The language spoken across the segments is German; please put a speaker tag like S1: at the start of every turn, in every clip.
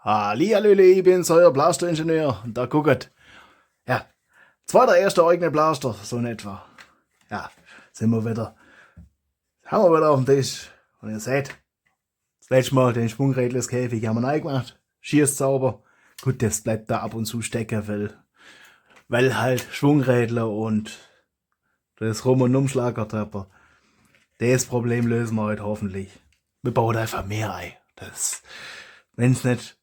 S1: Hallihallöle, ich bin's, euer Blasteringenieur. Und da guckt. Ja, zweiter, erster eigene Blaster, so in etwa. Ja, sind wir wieder. Haben wir wieder auf dem Tisch. Und ihr seht, das letzte Mal den Schwungrädleskäfig haben wir neu gemacht. Schießt sauber. Gut, das bleibt da ab und zu stecken, weil halt Schwungrädler und das Rum- und Umschlagertrepper. Das Problem lösen wir heute hoffentlich. Wir bauen einfach mehr ein. Wenn's nicht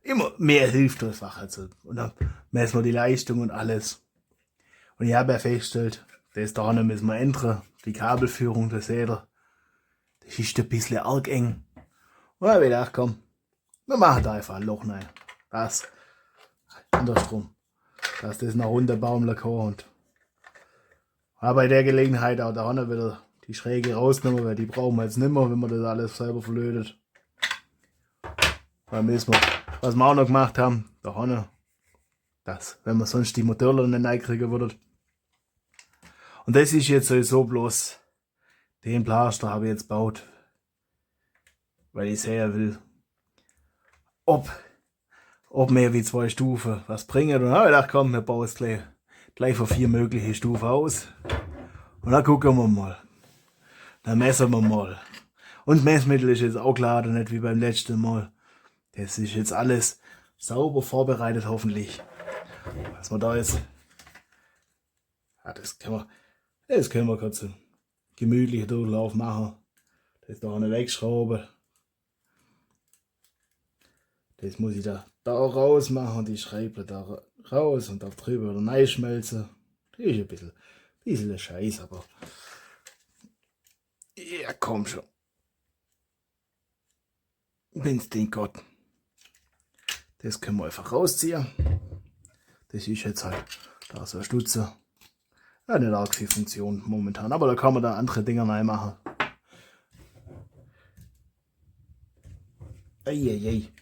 S1: immer mehr hilft, das war halt so. Und dann messen wir die Leistung und alles. Und ich habe ja festgestellt, das da müssen wir ändern. Die Kabelführung, das seht ihr. Das ist ein bisschen arg eng. Und dann habe ich gedacht, komm, wir machen da einfach ein Loch rein. Das, andersrum. Dass das nach unten baumeln kann. Und habe bei der Gelegenheit auch da wieder die Schräge rausgenommen, weil die brauchen wir jetzt nicht mehr, wenn man das alles selber verlötet. Dann müssen wir, was wir auch noch gemacht haben, da vorne, das, wenn man sonst die Motorler nicht reinkriegen würde. Und das ist jetzt sowieso bloß, den Blaster habe ich jetzt gebaut, weil ich sehen will, ob mehr wie 2 Stufen was bringen. Und dann habe ich gedacht, komm, wir bauen es gleich für 4 mögliche Stufen aus. Und dann gucken wir mal. Dann messen wir mal. Und Messmittel ist jetzt auch klar, nicht wie beim letzten Mal. Das ist jetzt alles sauber vorbereitet, hoffentlich. Was wir da jetzt. Ja, das können wir kurz einen gemütlichen Durchlauf machen. Das da eine wegschrauben. Das muss ich da raus machen, die Schreiber da raus und da drüber wieder reinschmelzen. Das ist ein bisschen Scheiß, aber. Ja, komm schon. Wenn's den Gott. Das können wir einfach rausziehen. Das ist jetzt halt da so ein Stutzer. Ja, nicht arg viel Funktion momentan, aber da kann man da andere Dinger reinmachen. Eieiei.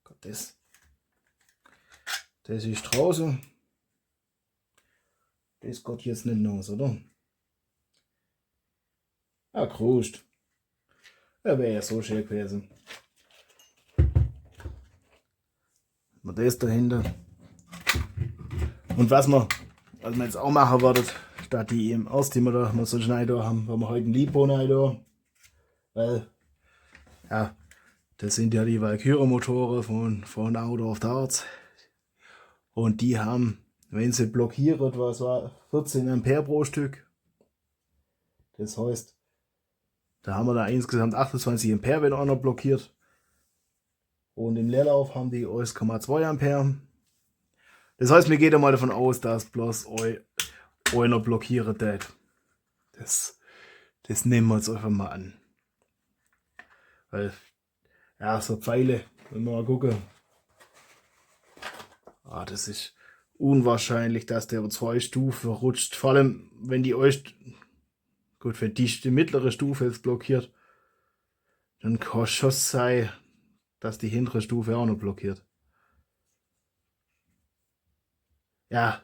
S1: Gott, das ist draußen. Das geht jetzt nicht los, oder? Ah, Krust. Ja, wäre ja so schön gewesen. Und das dahinter. Und was wir jetzt auch machen werden, statt die im ersten, die wir da so schnell da haben, wir heute einen Lipo da. Weil, ja, das sind ja die Valkyrie-Motoren von Auto auf Darts. Und die haben, wenn sie blockieren, was war 14 Ampere pro Stück. Das heißt, da haben wir da insgesamt 28 Ampere, wenn einer blockiert. Und im Leerlauf haben die 1,2 Ampere. Das heißt, wir gehen mal davon aus, dass bloß einer blockieren wird. Das nehmen wir jetzt einfach mal an. Weil, ja, so Pfeile, wenn wir mal gucken. Das ist unwahrscheinlich, dass der über 2 Stufen rutscht. Vor allem, wenn die wenn die mittlere Stufe jetzt blockiert, dann kann es schon sein, dass die hintere Stufe auch noch blockiert. Ja,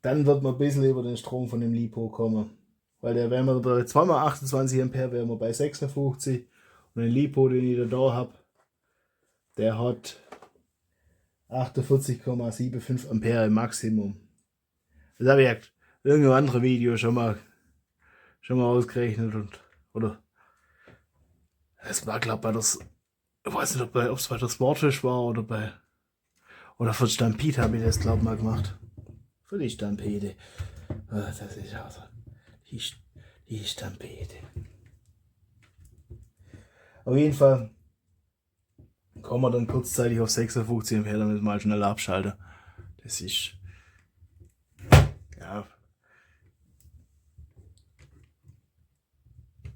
S1: dann wird man ein bisschen über den Strom von dem Lipo kommen. Weil wenn wir bei 2x28 Ampere wären wir bei 56. Und den Lipo, den ich da habe, der hat 48,75 Ampere im Maximum. Das habe ich ja irgendein anderes Video schon mal ausgerechnet oder es war glaube bei das, ich weiß nicht, ob es bei der Sportfish war oder für Stampede habe ich das glaube mal gemacht. Für die Stampede. Das ist also die Stampede. Auf jeden Fall kommen wir dann kurzzeitig auf 56 Ampere, dann müssen wir halt schnell abschalten. Das ist, ja,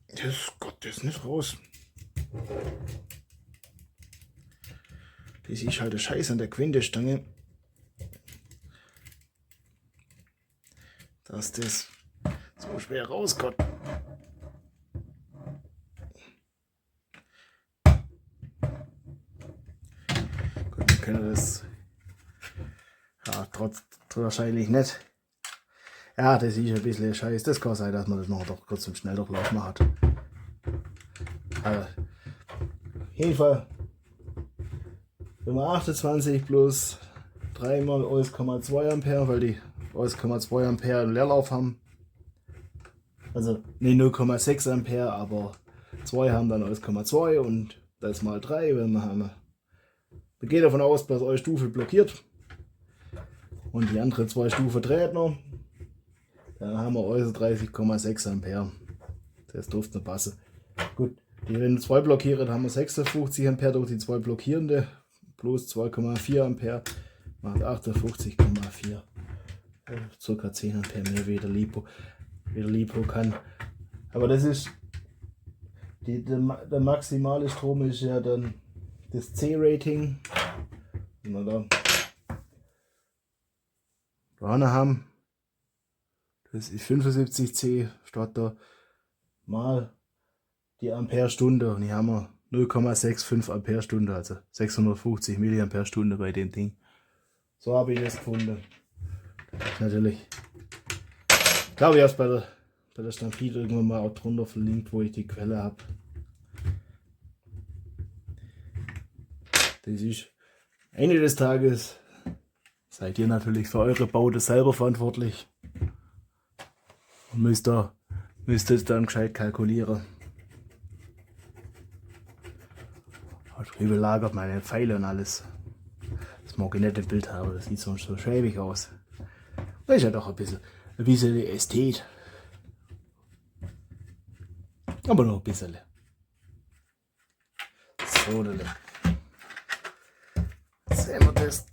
S1: das ist nicht raus. Das ist halt der Scheiß an der Quendestange, dass das so schwer rauskommt. Gut, wir können das, ja, trotz wahrscheinlich nicht. Ja, das ist ein bisschen Scheiß. Das kann sein, dass man das noch doch kurz im Schnelldurchlauf macht. jeden Fall, wenn wir 28 plus 3 mal 1,2 Ampere, weil die 1,2 Ampere einen Leerlauf haben. Also nicht 0,6 Ampere, aber 2 haben dann 1,2 und das mal 3, wenn wir haben. Wir gehen davon aus, dass eure Stufe blockiert und die andere 2 Stufen dreht noch. Dann haben wir eure 30,6 Ampere. Das dürfte noch passen. Gut, die wenn 2 blockiert, haben wir 56 Ampere durch die 2 blockierende plus 2,4 Ampere macht 58,4. Circa 10 Ampere mehr wie der Lipo kann. Aber das ist der maximale Strom ist ja dann das C-Rating. Wenn wir da vorne haben, das ist 75C statt da mal die Amperestunde und hier haben wir 0,65 Amperestunde, also 650 Milliampere-Stunde bei dem Ding. So habe ich das gefunden. Das ist natürlich, glaube ich, erst bei der Stampede irgendwann mal auch drunter verlinkt, wo ich die Quelle habe. Das ist Ende des Tages, seid ihr natürlich für eure Baute selber verantwortlich und müsst es dann gescheit kalkulieren. Drüben lagert meine Pfeile und alles. Das mag ich nicht im Bild haben, das sieht sonst so schäbig aus. Das ist ja doch ein bisschen die Ästhet. Aber noch ein bisschen. So, dann sehen wir das.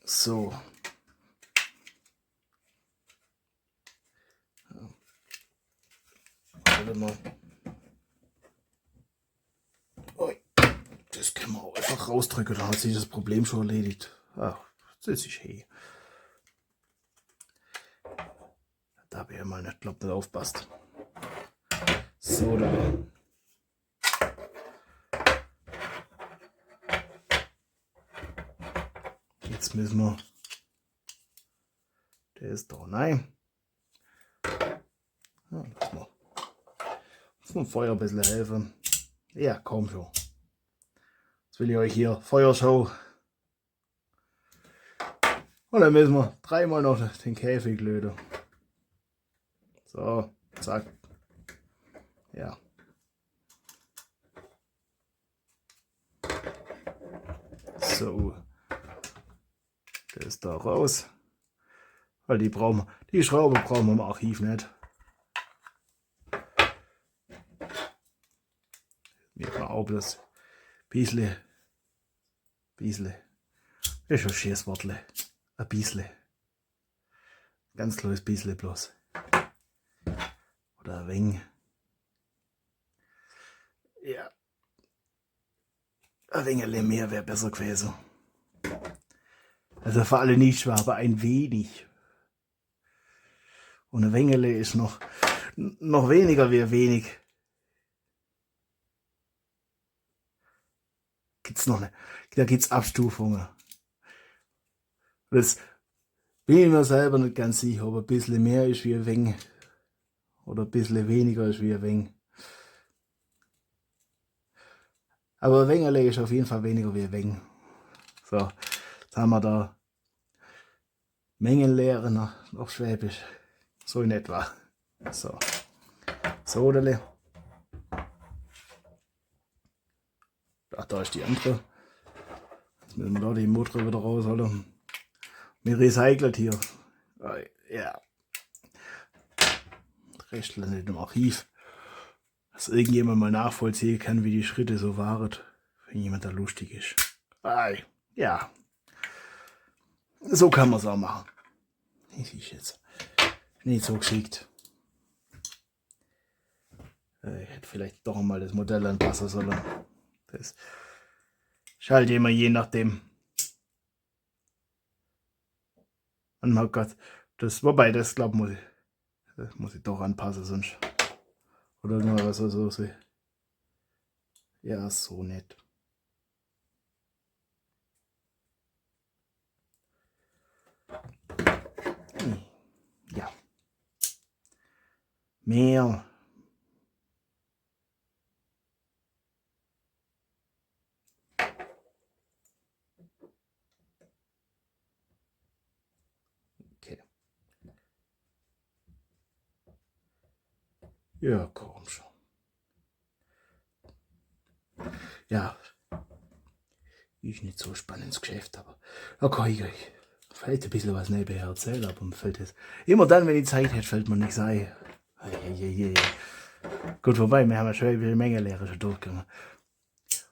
S1: So. Warte mal. Ui. Das können wir auch einfach rausdrücken, da hat sich das Problem schon erledigt. Ach, das ist hey. Da habe ich ja mal nicht, glaub, nicht aufpasst. So, da. Jetzt müssen wir. Der ist da, nein. Ja, lass mal. Muss dem Feuer ein bisschen helfen. Ja, komm schon. Jetzt will ich euch hier Feuershow. Und dann müssen wir 3-mal noch den Käfig löten. So, zack. Ja. So. Der ist da raus. Weil die Schraube brauchen wir im Archiv nicht. Wir haben auch bloß ein bisschen. Das ist ein schönes Wortle. Ein bisschen. Ganz kleines bisschen bloß. Oder ein wenig. Ja. Ein wenig mehr wäre besser gewesen. Also für alle Nichtschwaber ein wenig. Und ein Wengele ist noch weniger wie wenig. Da gibt's Abstufungen. Das bin ich mir selber nicht ganz sicher, ob ein bisschen mehr ist wie ein wenig. Oder ein bisschen weniger ist wie ein wenig. Aber ein Wengele ist auf jeden Fall weniger wie ein wenig. So, jetzt haben wir da Mengenlehre nach Schwäbisch. So in etwa. So. Sodele. Ach, da ist die andere. Jetzt müssen wir da die Motor wieder rausholen. Wir recyceln hier. Ja. Rechtler nicht im Archiv. Dass irgendjemand mal nachvollziehen kann, wie die Schritte so waren. Wenn jemand da lustig ist. Ja. So kann man es auch machen. Das ist jetzt nicht so geschickt. Ich hätte vielleicht doch mal das Modell anpassen sollen. Das ist halt immer je nachdem. Und mein Gott, wobei das glaube das muss ich doch anpassen, sonst. Oder irgendwas so. Ja, so nett. Ja. Mehr Ja, komm schon. Ja, ist nicht so ein spannendes Geschäft, aber okay, ich vielleicht ein bisschen was nebenher erzählen, aber mir fällt es. Immer dann, wenn ich Zeit hätte, fällt mir nichts ein. Gut, vorbei, wir haben ja schon eine Menge Lehre schon durchgegangen.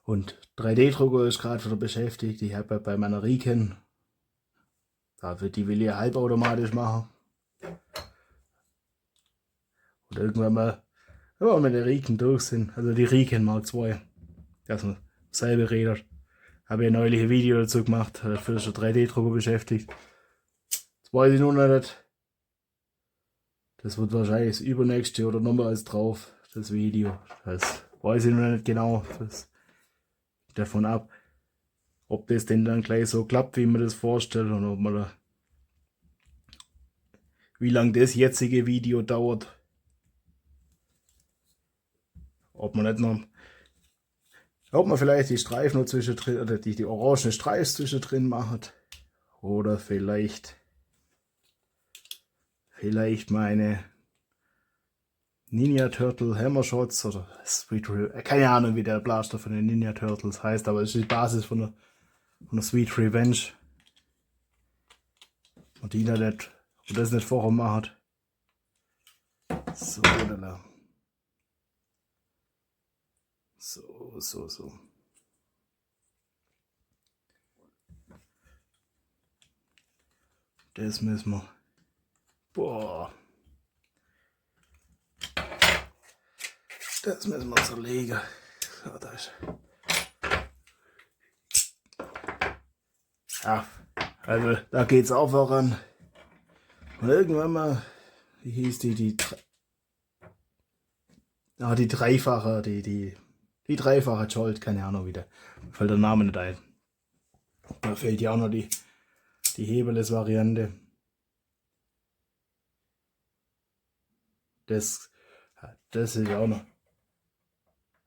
S1: Und 3D-Drucker ist gerade wieder beschäftigt. Ich habe ja bei meiner Riken, die will ich halbautomatisch machen. Und irgendwann mal, wenn wir mit den Riken durch sind, also die Riken Mark II, dass man selber redet, habe ich neulich ein Video dazu gemacht, für den 3D-Drucker beschäftigt. Das weiß ich noch nicht. Das wird wahrscheinlich das übernächste oder nochmal als drauf, das Video. Das weiß ich noch nicht genau. Das hängt davon ab, ob das denn dann gleich so klappt, wie man das vorstellt, und ob man da, wie lange das jetzige Video dauert. Ob man nicht noch, ob man vielleicht die Streifen noch zwischendrin, oder die orangen Streifen zwischendrin macht. Oder vielleicht meine Ninja Turtle Hammer Shots oder Sweet Revenge. Keine Ahnung, wie der Blaster von den Ninja Turtles heißt, aber es ist die Basis von der Sweet Revenge. Und die nicht, und das nicht vorher macht. So, da. So. Das müssen wir. Boah. Das müssen wir zerlegen. So, da ist. Ja, also da geht's auch voran. Und irgendwann mal, wie hieß die dreifache, die dreifache Jolt, keine Ahnung wieder. Fällt der Name nicht ein. Da fehlt ja auch noch die Hebeles-Variante. Das ist ja auch noch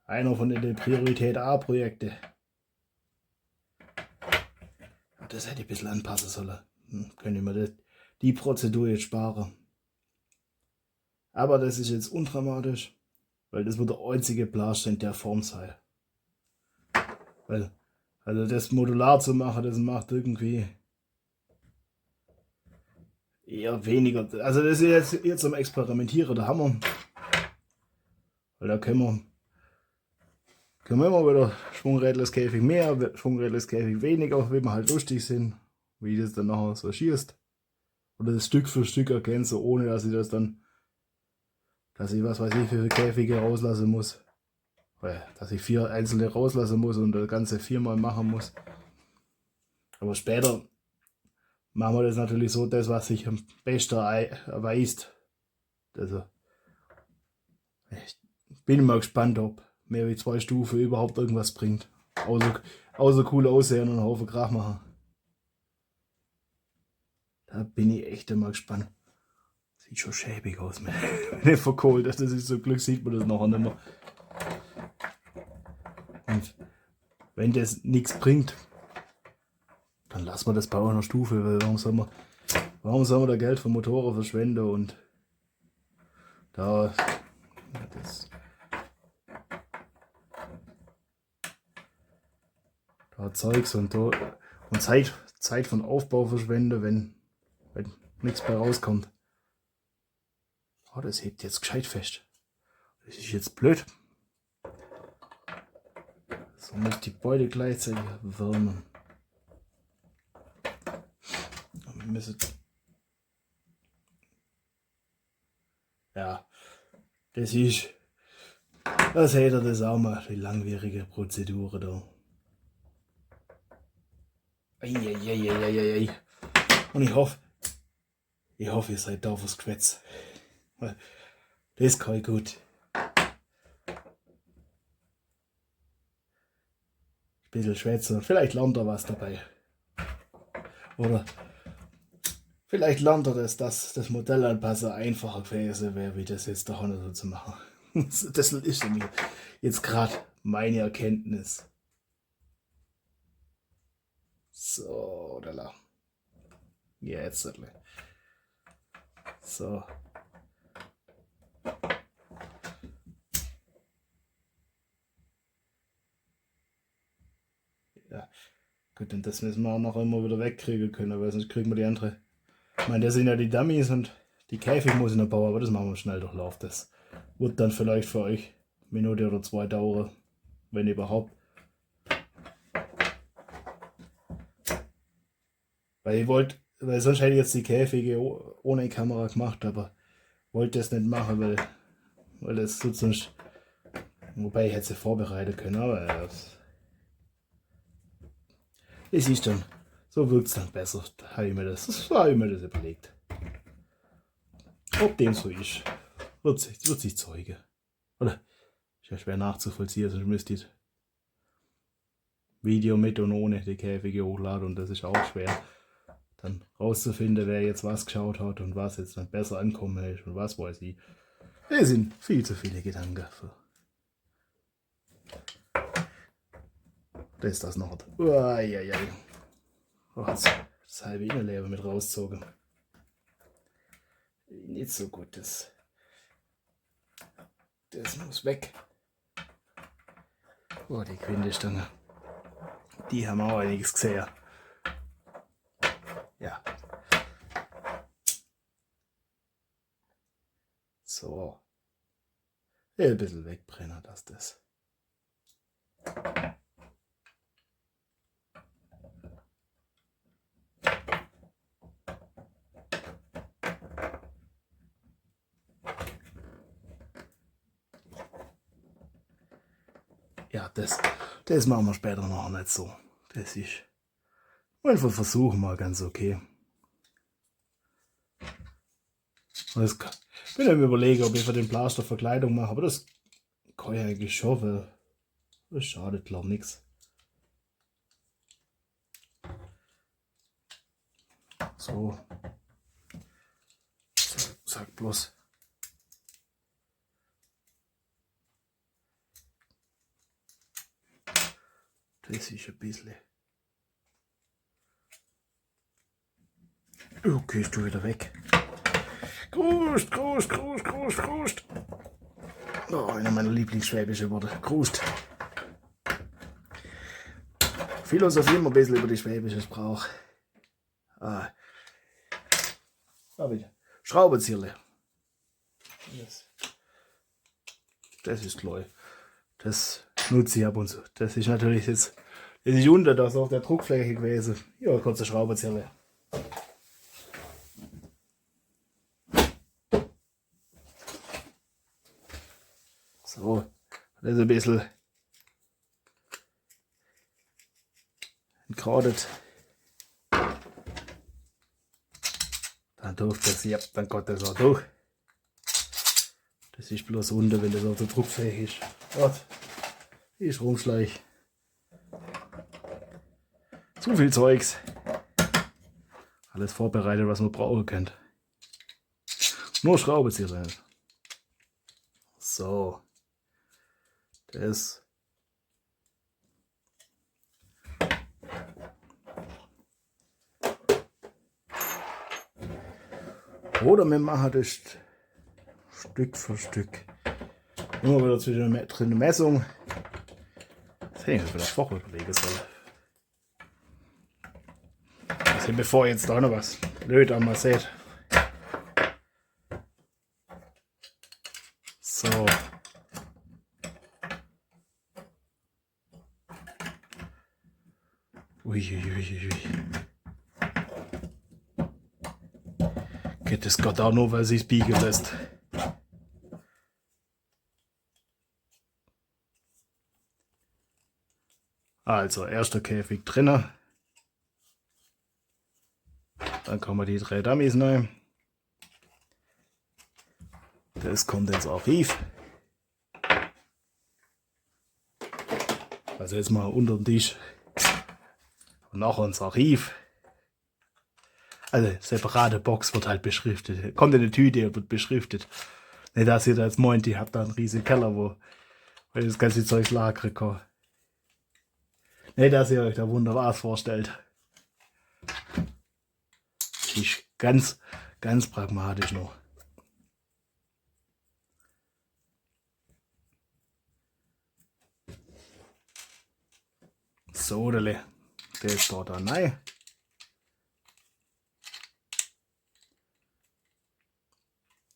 S1: einer von den Priorität A-Projekte. Das hätte ich ein bisschen anpassen sollen. Könnte ich mir die Prozedur jetzt sparen. Aber das ist jetzt undramatisch, weil das wird der einzige Blaster in der Form sein. Weil, also das modular zu machen, das macht irgendwie eher weniger. Also das ist jetzt zum Experimentieren der Hammer. Weil da können wir immer wieder Schwungrädlerskäfig mehr, Schwungrädlerskäfig weniger, wie wir halt lustig sind, wie das dann nachher so schießt. Oder das Stück für Stück erkennen, so ohne dass ich was weiß ich, wie viele Käfige rauslassen muss. Dass ich 4 einzelne rauslassen muss und das Ganze 4-mal machen muss. Aber später machen wir das natürlich so, das was sich am besten erweist. Also, ich bin mal gespannt, ob mehr wie 2 Stufen überhaupt irgendwas bringt. Außer cool aussehen und einen Haufen Krach machen. Da bin ich echt immer gespannt. Sieht schon schäbig aus, wenn ich verkohlt. Das ist so Glück, sieht man das nachher nicht mehr. Und wenn das nichts bringt, dann lassen wir das bei einer Stufe, weil warum soll man da Geld für Motoren verschwenden und da Zeugs und Zeit von Aufbau verschwenden, wenn nichts bei rauskommt. Oh, das hebt jetzt gescheit fest. Das ist jetzt blöd. So muss die Beute gleichzeitig wärmen. Ja, das hätte das auch mal, die langwierige Prozedur da. Eieieiei. Und ich hoffe, ihr seid da fürs Geschwätz. Das kann ich gut. Ein bisschen schwätzen. Vielleicht lernt er was dabei. Oder vielleicht lernt er das Modell anpassen einfacher gewesen wäre, wie das jetzt da so zu machen. Das ist mir jetzt gerade meine Erkenntnis. So, da. Jetzt. So. Gut, und das müssen wir auch noch immer wieder wegkriegen können, weil sonst kriegen wir die andere. Ich meine, das sind ja die Dummies und die Käfig muss ich noch bauen, aber das machen wir schnell durchlauf. Das wird dann vielleicht für euch eine Minute oder 2 dauern, wenn überhaupt. Weil sonst hätte ich jetzt die Käfige ohne Kamera gemacht, aber wollte das nicht machen, weil das tut sonst. Wobei ich hätte sie vorbereiten können, aber es ist dann. So wirkt es dann besser. Da habe ich mir das überlegt. Ob dem so ist, wird sich zeigen. Oder? Ist ja schwer nachzuvollziehen, sonst müsst ihr Video mit und ohne die Käfige hochladen und das ist auch schwer. Dann rauszufinden, wer jetzt was geschaut hat und was jetzt dann besser ankommen ist und was weiß ich. Es sind viel zu viele Gedanken. Das ist das noch. Uaiaiai. Oh, das halbe Innenleben mit rausgezogen. Nicht so gut. Das muss weg. Oh, die Quindestange. Die haben auch einiges gesehen. Ja. So. Ein bisschen wegbrennen, das. Ja, das machen wir später noch nicht so. Das ist einfach versuchen mal ganz okay. Ich bin am Überlegen, ob ich für den Plaster Verkleidung mache, aber das kann ich eigentlich schon, weil das schadet glaube ich nichts. So. Sag bloß. Das ist ein bisschen. Okay, ist du wieder weg. Grust. Oh, einer meiner Lieblingsschwäbischen Worte. Grust. Philosophie immer ein bisschen über die schwäbische Sprache. Ah. Aber Schraubenzieherle. Das ist klar. Das nutze ich ab und zu. Das ist natürlich jetzt. Das ist unter das auf der Druckfläche gewesen. Ja, kurze Schraubenzieherle. So, das ist ein bisschen entgradet. Dann durfte das, ja, dann geht das auch durch. Das ist bloß unter, wenn das auf der Druckfläche ist. Gott, ist Rumschleich. Zu viel Zeugs. Alles vorbereitet, was man brauchen könnte. Nur Schraubenzieher. So. Das. Oder wir machen das Stück für Stück. Immer wieder zwischen der Messung. Das hätte ich mir vielleicht vorher überlegen sollen. Also bevor jetzt da noch was blöd einmal seht. So. Uiuiuiui. Geht das Gott auch nur, weil sie es biegen lässt. Also, erster Käfig drinnen. Dann kommen die 3 Dummies rein. Das kommt ins Archiv. Also jetzt mal unter den Tisch. Und nachher ins Archiv. Also separate Box wird halt beschriftet. Kommt in eine Tüte und wird beschriftet. Nicht, dass ihr da jetzt meint, ihr habt da einen riesigen Keller, wo das ganze Zeug lagern kann. Nicht, dass ihr euch da wunderbar vorstellt. Ist ganz pragmatisch noch. So, das da rein.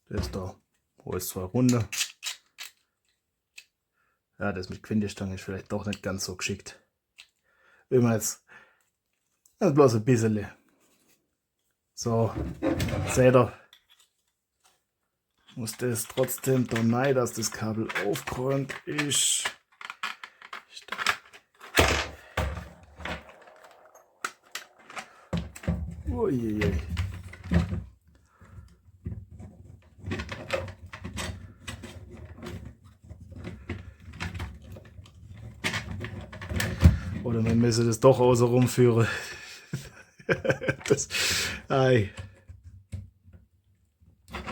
S1: Das da, wo ist 2 Runde. Ja, das mit Quintestange ist vielleicht doch nicht ganz so geschickt. Wenn man jetzt, das ist bloß ein bisschen. So, seht ihr, muss das trotzdem da rein, dass das Kabel aufgeräumt ist. Uiuiui. Oder man müsse das doch außer rumführen. Das, ei.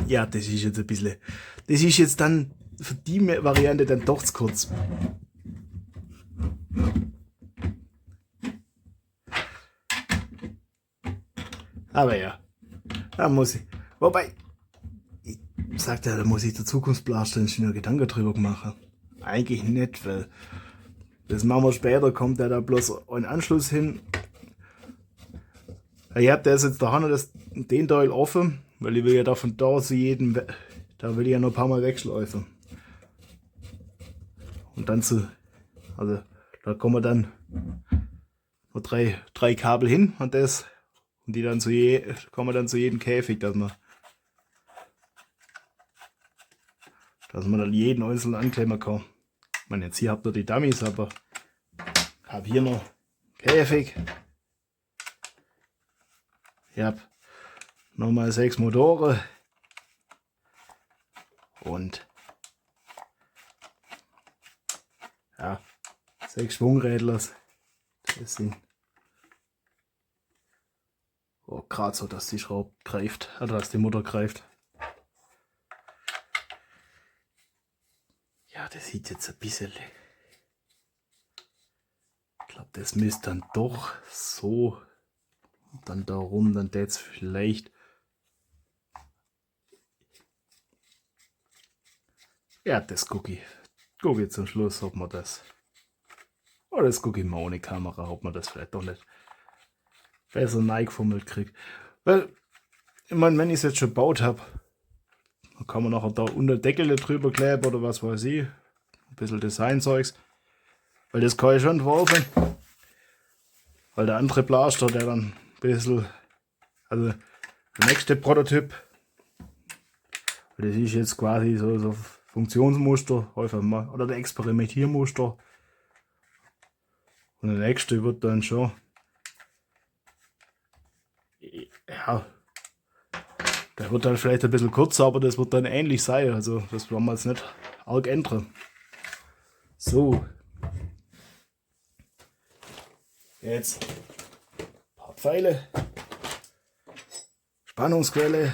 S1: Ja, das ist jetzt ein bisschen. Das ist jetzt dann für die Variante dann doch zu kurz. Aber ja, da muss ich. Wobei, ich sagte ja, da muss ich der Zukunftsblaster-Ingenieur Gedanken drüber machen. Eigentlich nicht, weil das machen wir später, kommt der da bloß ein Anschluss hin. Ich habe das jetzt da den Teil offen, weil ich will ja da von da zu jedem, da will ich ja noch ein paar Mal wegschleifen. Und dann also da kommen dann noch drei Kabel hin und die dann kommen dann zu jedem Käfig, dass man dann jeden einzelnen anklemmen kann. Ich meine, jetzt hier habt ihr die Dummies, aber ich habe hier noch Käfig. Ich habe nochmal 6 Motoren und ja, 6 Schwungrädler. Das sind gerade so, dass die Schraube greift, also dass die Mutter greift. Ja, das sieht jetzt ein bisschen. Ich glaube, das müsste dann doch so. Dann darum, dann jetzt vielleicht. Ja, das gucke ich zum Schluss, ob man das. Oder das gucke ich mal ohne Kamera, ob man das vielleicht doch nicht besser neigefummelt kriegt. Weil, ich meine, wenn ich es jetzt schon gebaut habe, dann kann man nachher da unter Deckel drüber kleben oder was weiß ich. Ein bisschen Designzeugs. Weil das kann ich schon entworfen. Weil der andere Blaster, der dann ein bisschen, also der nächste Prototyp, das ist jetzt quasi so Funktionsmuster, oder der Experimentiermuster. Und der nächste wird dann schon, ja, der wird dann vielleicht ein bisschen kürzer, aber das wird dann ähnlich sein. Also das werden wir jetzt nicht arg ändern. So. Jetzt ein paar Pfeile. Spannungsquelle.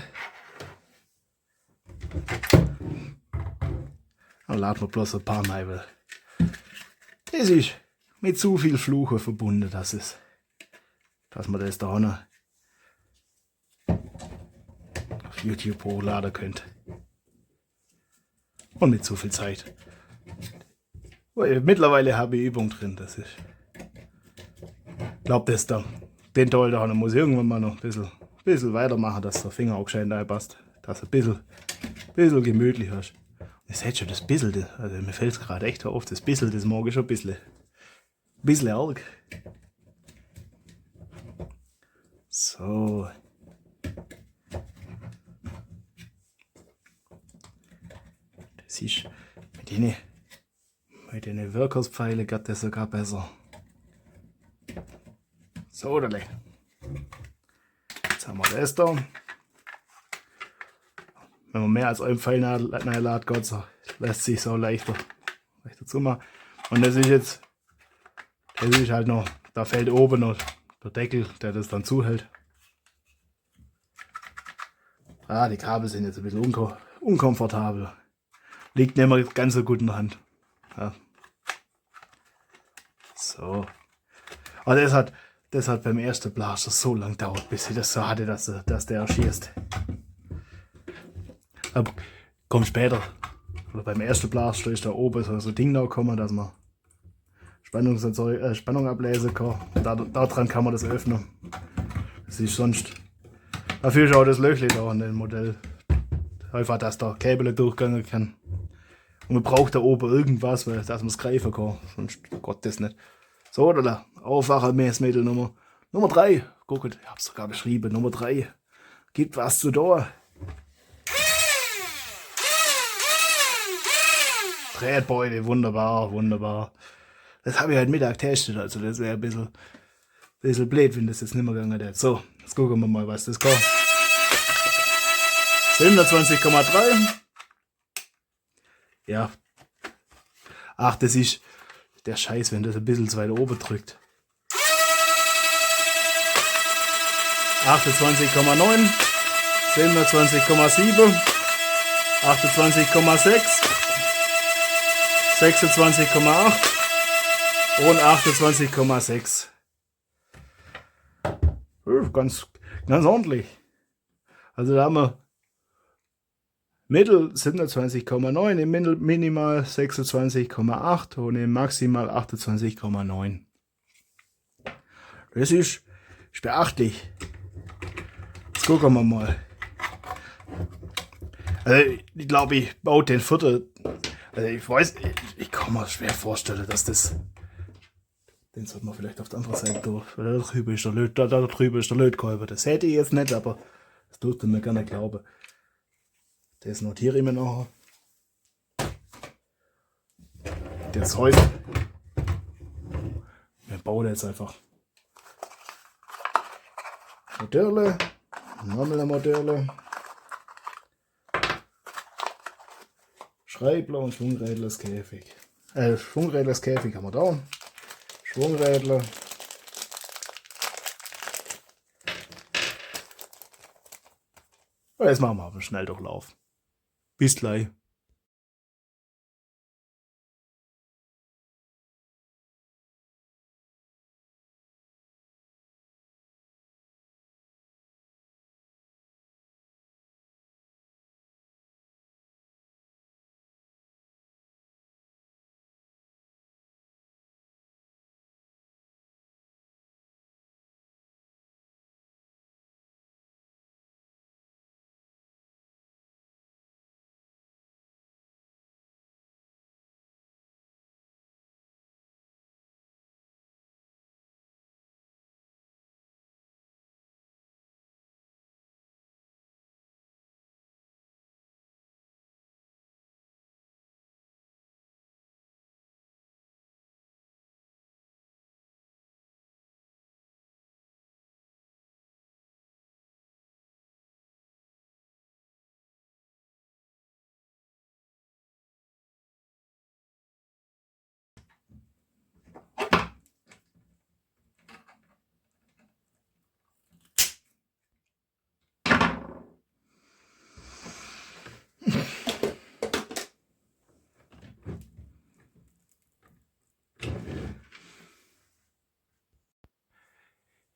S1: Dann laden wir bloß ein paar rein, weil das ist mit zu viel Fluche verbunden, dass man das da noch auf YouTube hochladen könnt. Und mit zu viel Zeit. Weil mittlerweile habe ich Übung drin, das ist. Ich glaube, den Teil da muss ich irgendwann mal noch ein bisschen weitermachen, dass der Finger auch schön reinpasst. Dass du ein bisschen gemütlich hast. Ihr seht schon, das bisschen, also mir fällt es gerade echt auf, das bisschen, das mag ich schon ein bisschen arg. So. Das ist mit den Workerspfeilen geht das sogar besser. So, oder jetzt haben wir das da. Wenn man mehr als einen Pfeil reinlädt, lässt sich so leichter zumachen. Und das ist halt noch, da fällt oben noch der Deckel, der das dann zuhält. Die Kabel sind jetzt ein bisschen unkomfortabel. Liegt nicht mehr ganz so gut in der Hand. Ja. So. Aber das hat beim ersten Blaster so lange gedauert, bis ich das so hatte, dass der erschießt. Aber kommt später. Oder beim ersten Blaster ist da oben so ein Ding da gekommen, dass man Spannung ablesen kann. Daran kann man das öffnen. Das ist sonst. Dafür ist auch das Löchli da an dem Modell. Einfach, dass da Kabel durchgehen kann. Und man braucht da oben irgendwas, dass man es greifen kann. Sonst Gott das nicht. So, oder? Aufwachermessmittel Nummer 3. Guckt, ich hab's sogar beschrieben. Nummer 3. Gibt was zu da. Tretbeute, wunderbar, wunderbar. Das habe ich heute Mittag getestet, also das wäre ein bisschen blöd, wenn das jetzt nicht mehr gegangen hätte. So, jetzt gucken wir mal, was das kann. 27,3. Ja. Ach, das ist der Scheiß, wenn das ein bisschen zu weit oben drückt. 28,9. 27,7. 28,6. 26,8 und 28,6. Ganz ordentlich. Also da haben wir Mittel 27,9, im Minimal 26,8 und im Maximal 28,9. Das ist beachtlich. Jetzt gucken wir mal. Also ich glaube, ich baue den vierten. Also ich weiß, ich kann mir schwer vorstellen, dass das. Den sollte man vielleicht auf der anderen Seite durch. Weil da drüben ist der Lötkolber. Das hätte ich jetzt nicht, aber das dürfte mir gerne glauben. Das notiere ich mir nachher. Das heute. Wir bauen jetzt einfach. Modelle. Nochmal ein Modelle. Schreibler und Schwungrädlers Käfig. Schwungrädlers Käfig haben wir da. Schwungrädler. Jetzt machen wir aber einen Schnelldurchlauf. Bis gleich.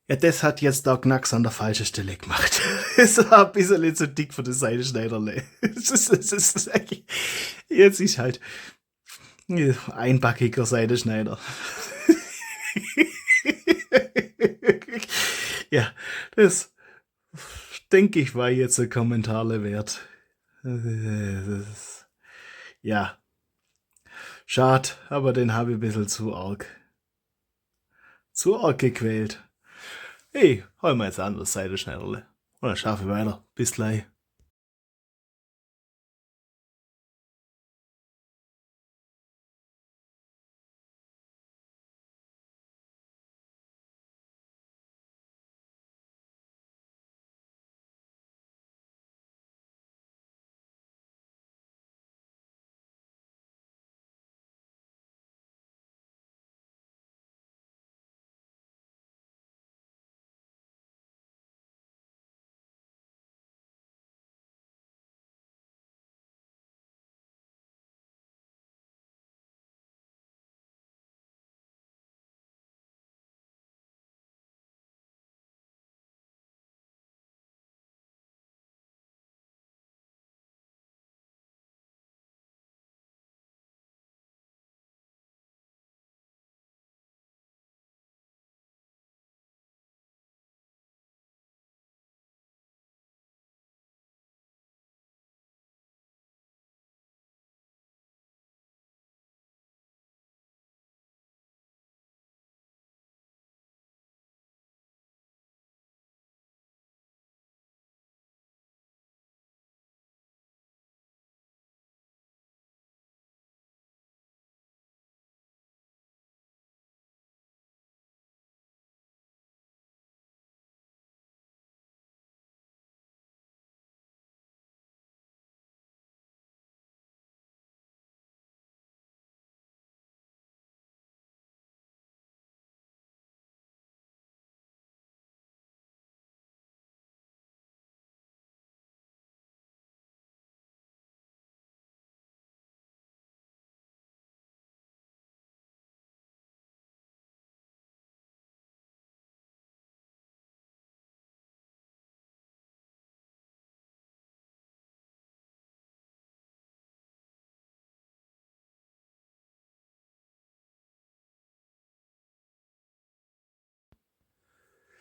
S1: Ja, das hat jetzt der Knacks an der falschen Stelle gemacht. Es war ein bisschen zu dick für das Seidenschneiderle. Jetzt ist halt einbackiger Seidenschneider. Ja, das denke ich war jetzt ein Kommentar wert. Ja, schade, aber den habe ich ein bisschen zu arg gequält. Hey, holen wir jetzt an der Seite schneller. Und dann schaffe ich weiter. Bis gleich.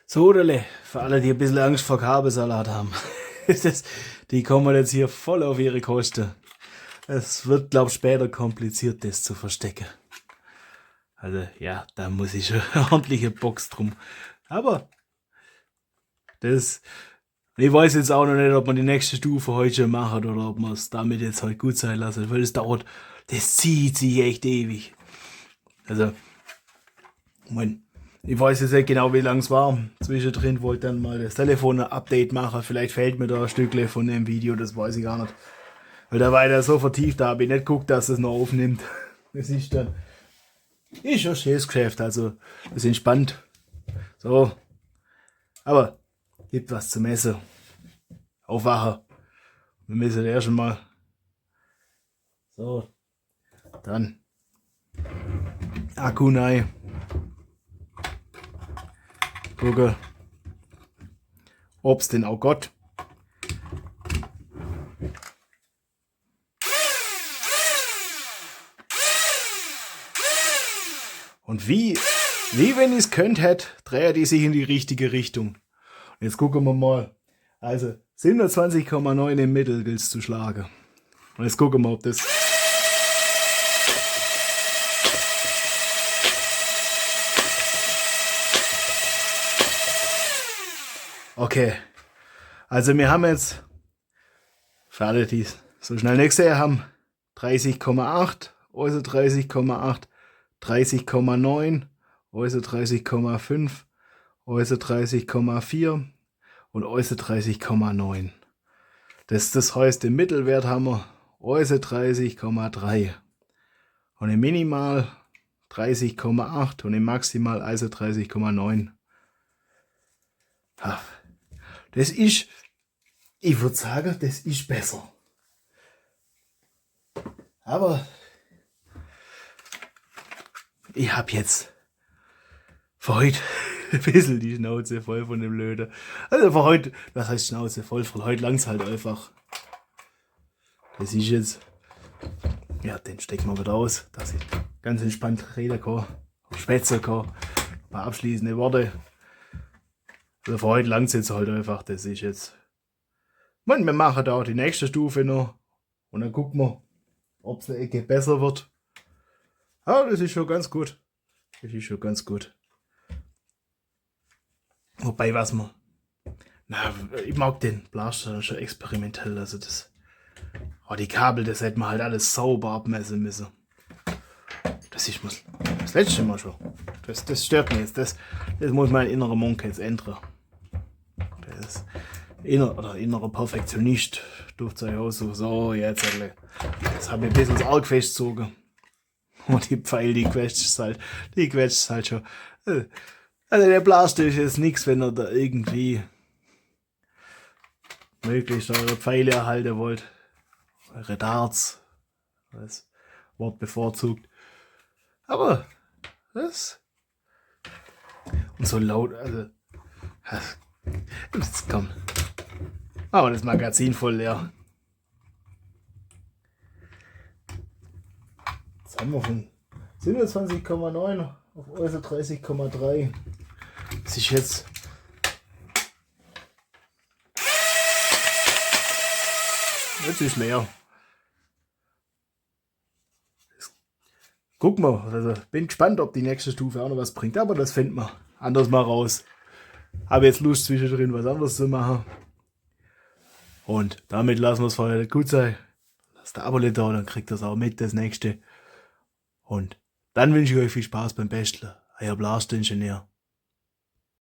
S1: Sodele, für alle, die ein bisschen Angst vor Kabelsalat haben. Die kommen jetzt hier voll auf ihre Kosten. Es wird, glaube ich, später kompliziert, das zu verstecken. Also ja, da muss ich schon eine ordentliche Box drum. Aber ich weiß jetzt auch noch nicht, ob man die nächste Stufe heute schon macht oder ob man es damit jetzt halt gut sein lassen, weil das zieht sich echt ewig. Also, ich weiß jetzt nicht genau, wie lang es war. Zwischendrin wollte ich dann mal das Telefon ein Update machen. Vielleicht fehlt mir da ein Stückchen von dem Video, das weiß ich gar nicht. Weil da war ich da so vertieft, da habe ich nicht geguckt, dass es noch aufnimmt. Das ist dann, ist ein schönes Geschäft, also das ist entspannt. So, aber gibt was zu messen. Aufwachen. Wir müssen erst mal. So, dann Akku rein. Gucken, ob's denn auch Gott. Und wie wenn ich es könnt hätte, dreht die sich in die richtige Richtung. Und jetzt gucken wir mal. Also 27,9 im Mittel gilt es zu schlagen. Und jetzt gucken wir, ob das. Okay. Also wir haben jetzt, für alle, die es so schnell nicht gesehen haben, 30,8, also 30,8, 30,9, also 30,5, also 30,4 und also 30,9. Das heißt, im Mittelwert haben wir also 30,3 und im Minimal 30,8 und im Maximal also 30,9. Das ist, ich würde sagen, das ist besser. Aber ich habe jetzt für heute ein bisschen die Schnauze voll von dem Löde. Also für heute, was heißt Schnauze voll? Für heute langt's halt einfach. Das ist jetzt, ja, den stecken wir wieder aus, dass ich ganz entspannt reden kann, schwätzen kann, ein paar abschließende Worte. Also für heute langt's jetzt halt einfach, das ist jetzt. Wir machen da auch die nächste Stufe noch und dann gucken wir, ob es eine Ecke besser wird. Aber das ist schon ganz gut. Das ist schon ganz gut. Wobei, was man. Na, ich mag den Blaster schon experimentell. Also das. Oh, die Kabel, das hätte man halt alles sauber abmessen müssen. Das ist das letzte Mal schon. Das stört mich jetzt. Das muss mein innerer Monk jetzt ändern. Das innerer Perfektionist durfte sich auch so jetzt das habe ich ein bisschen ins Arg festgezogen. Und die Pfeil, die quetscht halt schon. Also der Blaster ist jetzt nichts, wenn ihr da irgendwie möglichst eure Pfeile erhalten wollt. Eure Darts. Das Wort bevorzugt. Aber das. Und so laut, also. Jetzt komm. Aber das Magazin voll leer. Jetzt haben wir von 27,9 auf also 30,3. Das ist jetzt. Jetzt ist leer. Guck mal, also bin gespannt, ob die nächste Stufe auch noch was bringt, aber das finden wir anders mal raus. Habe jetzt Lust zwischendrin was anderes zu machen. Und damit lassen wir es für heute gut sein. Lasst ein Abo da, dann kriegt ihr es auch mit, das nächste. Und dann wünsche ich euch viel Spaß beim Basteln. Euer Blaster Ingenieur.